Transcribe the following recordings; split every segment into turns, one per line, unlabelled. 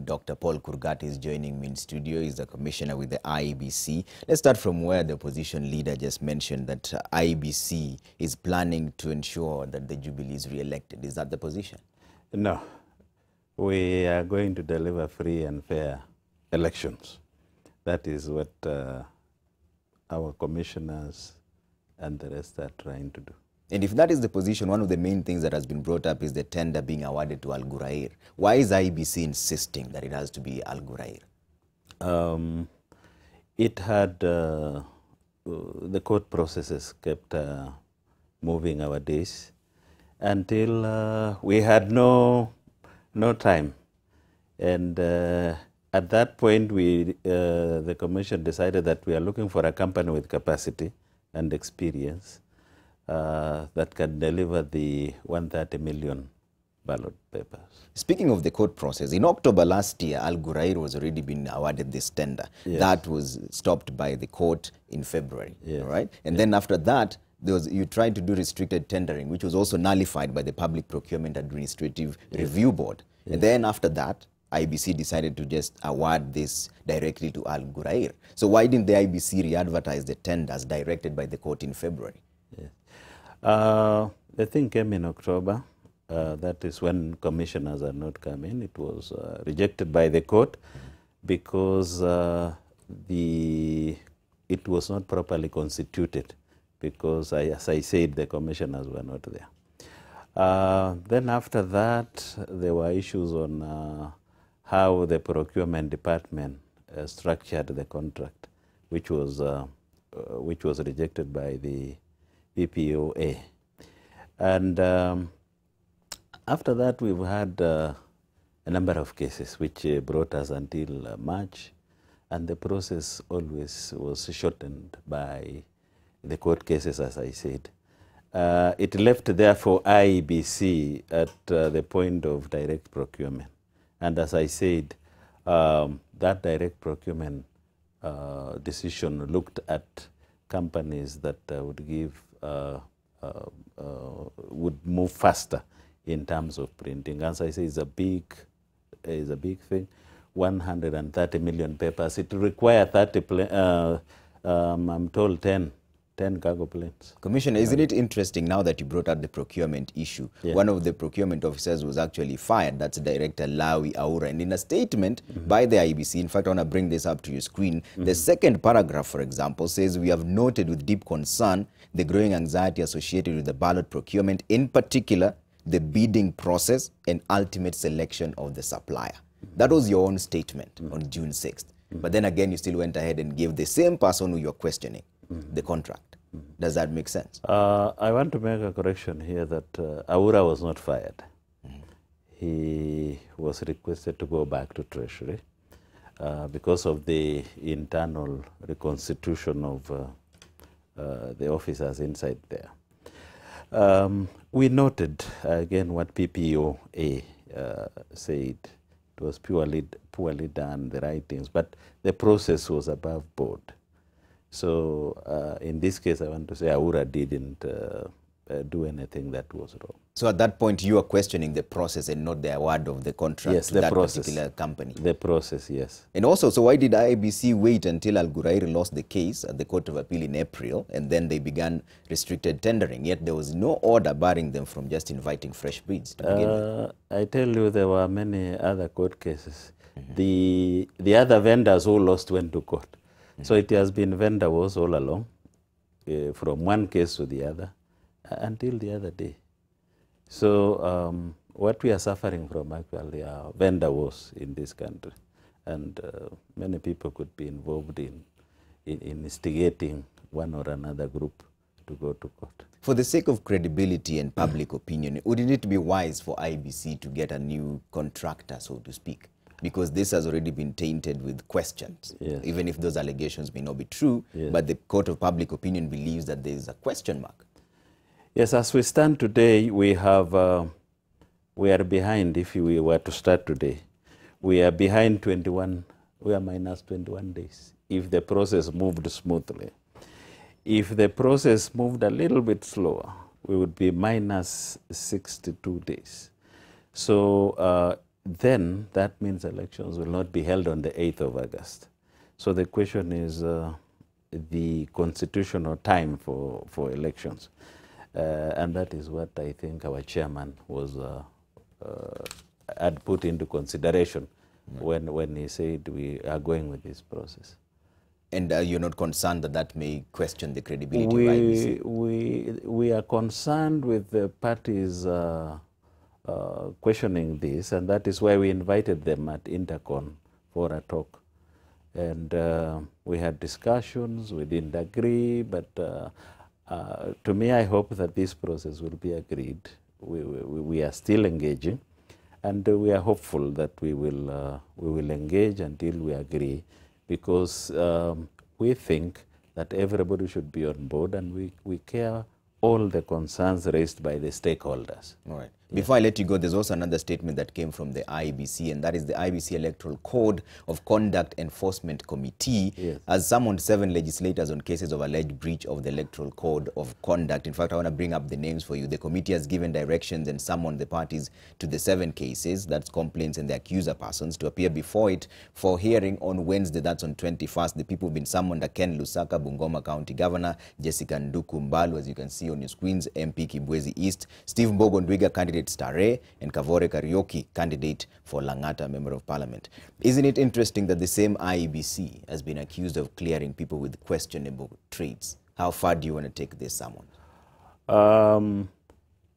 Dr. Paul Kurgat is joining me in studio. He's the commissioner with the IEBC. Let's start from where the opposition leader just mentioned that IEBC is planning to ensure that the Jubilee is re-elected. Is that the position?
No. We are going to deliver free and fair elections. That is what our commissioners and the rest are trying to do.
And if that is the position, one of the main things that has been brought up is the tender being awarded to Al Ghurair. Why is IEBC insisting that it has to be Al Ghurair?
It had, the court processes kept moving our days until we had no time. And at that point, the commission decided that we are looking for a company with capacity and experience that can deliver the 130 million ballot papers.
Speaking of the court process, in October last year, Al Ghurair was already been awarded this tender.
Yes.
That was stopped by the court in February,
Yes.
right? And then after that, you tried to do restricted tendering, which was also nullified by the Public Procurement Administrative Review Board. And then after that, IEBC decided to just award this directly to Al Ghurair. So why didn't the IEBC re-advertise the tenders directed by the court in February?
Yes. The thing came in October. That is when commissioners are not coming. It was rejected by the court because it was not properly constituted because, as I said, the commissioners were not there. Then after that, there were issues on how the procurement department structured the contract, which was rejected by the PPOA. And after that, we've had a number of cases which brought us until March, and the process always was shortened by the court cases, as I said. It left, therefore, IEBC at the point of direct procurement. And as I said, that direct procurement decision looked at companies that would give would move faster in terms of printing. As I say, it's a big thing. 130 million papers. It requires 30 I'm told 10 cargo planes.
Commissioner, isn't it interesting now that you brought up the procurement issue?
Yeah.
One of the procurement officers was actually fired. That's Director Lawi Aura. And in a statement by the IEBC, in fact, I want to bring this up to your screen, the second paragraph, for example, says, we have noted with deep concern the growing anxiety associated with the ballot procurement, in particular, the bidding process and ultimate selection of the supplier. That was your own statement on June 6th. But then again, you still went ahead and gave the same person who you're questioning the contract. Does that make sense?
I want to make a correction here that Aura was not fired. He was requested to go back to Treasury because of the internal reconstitution of the officers inside there. We noted, again, what PPOA said. It was poorly done, the writings, but the process was above board. So in this case, I want to say Aura didn't do anything that was wrong.
So at that point, you are questioning the process and not the award of the contract to that particular company?
The process, yes.
And also, so why did IEBC wait until Al Ghurair lost the case at the Court of Appeal in April, and then they began restricted tendering, yet there was no order barring them from just inviting fresh bids to begin with?
I tell you, there were many other court cases. The other vendors who lost went to court. So it has been vendor wars all along, from one case to the other, until the other day. So what we are suffering from actually are vendor wars in this country. And many people could be involved in instigating one or another group to go to court.
For the sake of credibility and public opinion, wouldn't it be wise for IEBC to get a new contractor, so to speak? Because this has already been tainted with questions,
yes.
Even if those allegations may not be true,
yes.
But the court of public opinion believes that there is a question mark.
Yes, as we stand today, we are behind. If we were to start today, we are behind 21, we are minus 21 days, if the process moved smoothly. If the process moved a little bit slower, we would be minus 62 days. So then that means elections will not be held on the 8th of August. So the question is the constitutional time for elections. And that is what I think our chairman was had put into consideration when he said we are going with this process.
And you're not concerned that that may question the credibility of IEBC?
We are concerned with the parties questioning this, and that is why we invited them at Intercon for a talk. And we had discussions, we didn't agree, but to me, I hope that this process will be agreed. We are still engaging, and we are hopeful that we will engage until we agree, because we think that everybody should be on board, and we care all the concerns raised by the stakeholders.
All right. Yeah. Before I let you go, there's also another statement that came from the IEBC, and that is the IEBC Electoral Code of Conduct Enforcement Committee has summoned 7 legislators on cases of alleged breach of the Electoral Code of Conduct. In fact, I want to bring up the names for you. The committee has given directions and summoned the parties to the 7 cases, that's complaints and the accuser persons, to appear before it for hearing on Wednesday, that's on 21st. The people who've been summoned are Ken Lusaka, Bungoma County Governor, Jessica Nduku Mbalu, as you can see on your screens, MP Kibwezi East, Steve Mbogo Ndwiga, candidate Stare, and Kavore Karaoke, candidate for Langata, Member of Parliament. Isn't it interesting that the same IEBC has been accused of clearing people with questionable traits? How far do you want to take this summon?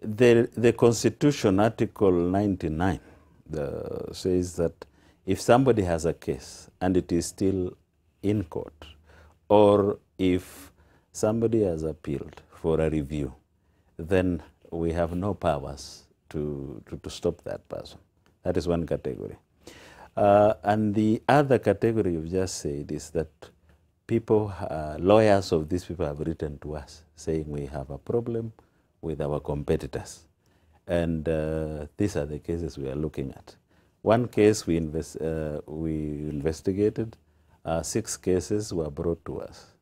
The Constitution, Article 99, says that if somebody has a case and it is still in court, or if somebody has appealed for a review, then we have no powers to stop that person. That is one category. And the other category you've just said is that people, lawyers of these people have written to us saying we have a problem with our competitors. And these are the cases we are looking at. One case we investigated, 6 cases were brought to us.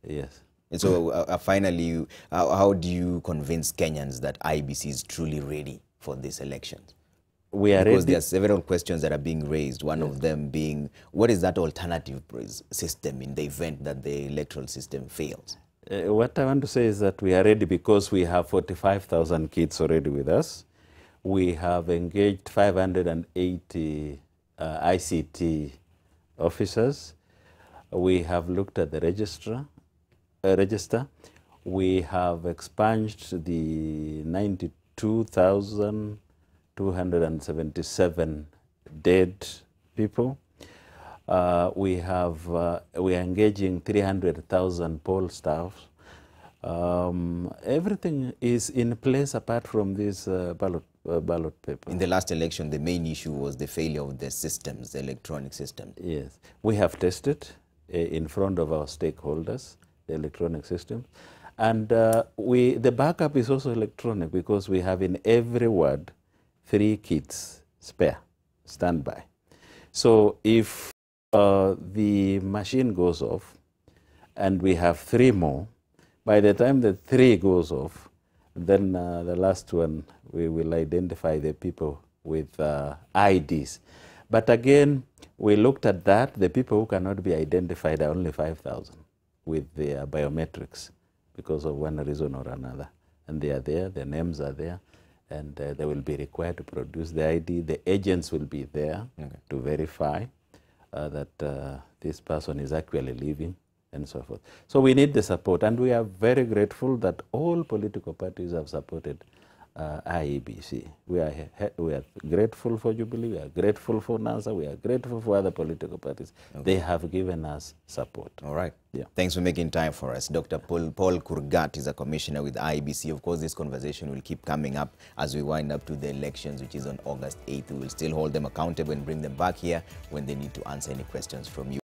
Yes.
And so finally, how do you convince Kenyans that IEBC is truly ready for these elections?
We are
because
ready.
there are several questions that are being raised, one of them being, what is that alternative system in the event that the electoral system fails?
What I want to say is that we are ready because we have 45,000 kids already with us. We have engaged 580 ICT officers. We have looked at the register. We have expunged the 92,277 dead people. We are engaging 300,000 poll staff. Everything is in place apart from this ballot paper.
In the last election, the main issue was the failure of the systems, the electronic systems.
Yes. We have tested in front of our stakeholders the electronic system. And the backup is also electronic because we have in every ward 3 kits spare, standby. So if the machine goes off and we have 3 more, by the time the 3 goes off, then the last one, we will identify the people with IDs. But again, we looked at that. The people who cannot be identified are only 5,000 with their biometrics because of one reason or another. And they are there, their names are there, and they will be required to produce the ID. The agents will be there to verify that this person is actually living and so forth. So we need the support, and we are very grateful that all political parties have supported IEBC. We are grateful for Jubilee, we are grateful for NASA, we are grateful for other political parties. They have given us support.
All right.
Yeah.
Thanks for making time for us. Dr. Paul Kurgat is a commissioner with IEBC. Of course, this conversation will keep coming up as we wind up to the elections, which is on August 8th. We will still hold them accountable and bring them back here when they need to answer any questions from you.